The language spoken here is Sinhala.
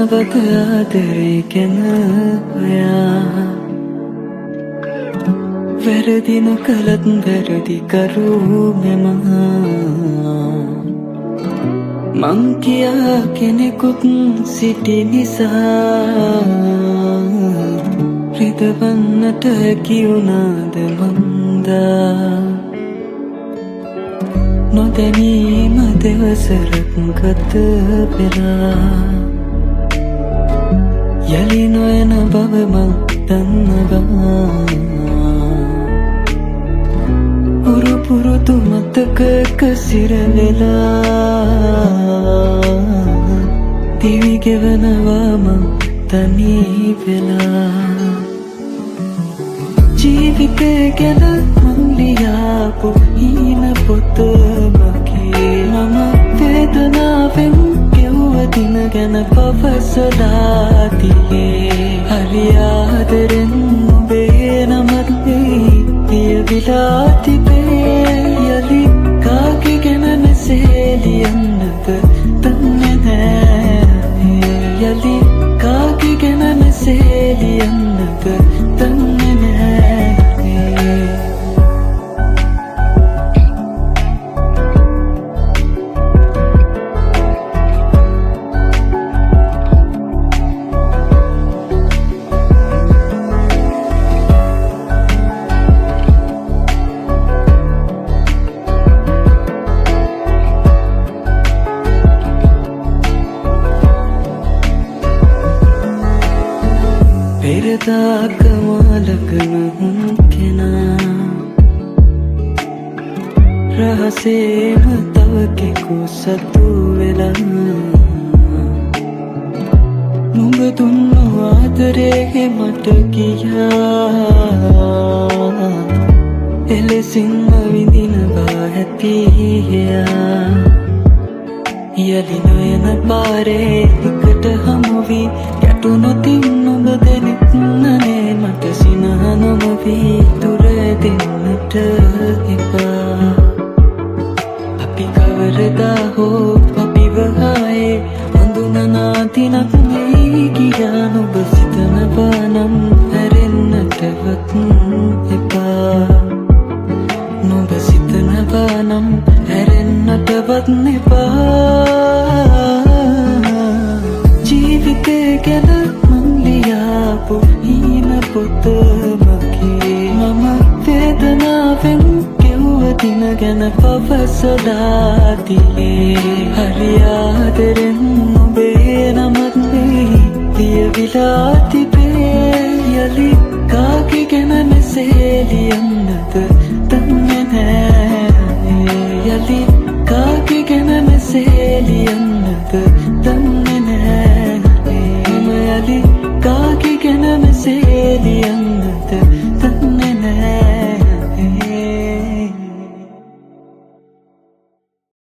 නැවත ආදරේ ගැන ඔයා වැරදි නොකළත් වැරදි කරු මෙම මං කියා කෙනෙකුත් සිටි නිසා රිදවන්නට හැකිවුණාද මන්දා නොදැනීම දෙවසරක් ගත වෙලා යලි නොයන බව මං දන්නවා පුරුදු මතකක සිරවෙලා දිවි ගෙවනවා මං තනී වෙලා ජීවිතය ගැන මං ලියාපු හීන පොත මගේ මම වේදනාවෙන් ගෙව්ව දින ගැන පවසලා තියේ හරි ආදරෙන් ඔබේ නමත් ලියවිලා තිබේ යලි කාගේ ගැන මෙසේ ලියන්නද දන්නේ නෑ යලි කාගේ ගැන මෙසේ ලියන්නද දන්නේ නෑ පෙරදාකමාලකන කෙනා රහසේම තව කෙකු සතු වෙලා නුඹ දුන්නු ආදරේ මට කියා එලෙසින්ම විඳිනවා හැතියා යලි නොයන පාරේ එකට හමුවී ගැටුනොතින් නුඹ දෙනෙත් නනේ මට සිනහ නොමවී දුර දෙන්නට එපා අපි කවරදා හෝ අපිව ආයේ හඳුනනා දිනක් නෙයි කියා නුඹ සිතනවා නම් හැරෙන්නටවත් එපා නුඹ සිතනවා නම් හැරෙන්නටවත් එපා ජීවිතය ගැන මං ලියාපු හීන පොත මගේ මම වේදනාවෙන් ගෙව්ව දින ගැන පවසලා තියේ හරි ආදරෙන් ඔබේ නමත් ලියවිලා තිබේ යලි කාගේ ගැන මෙසේ ලියන්නද දන්නේ නෑ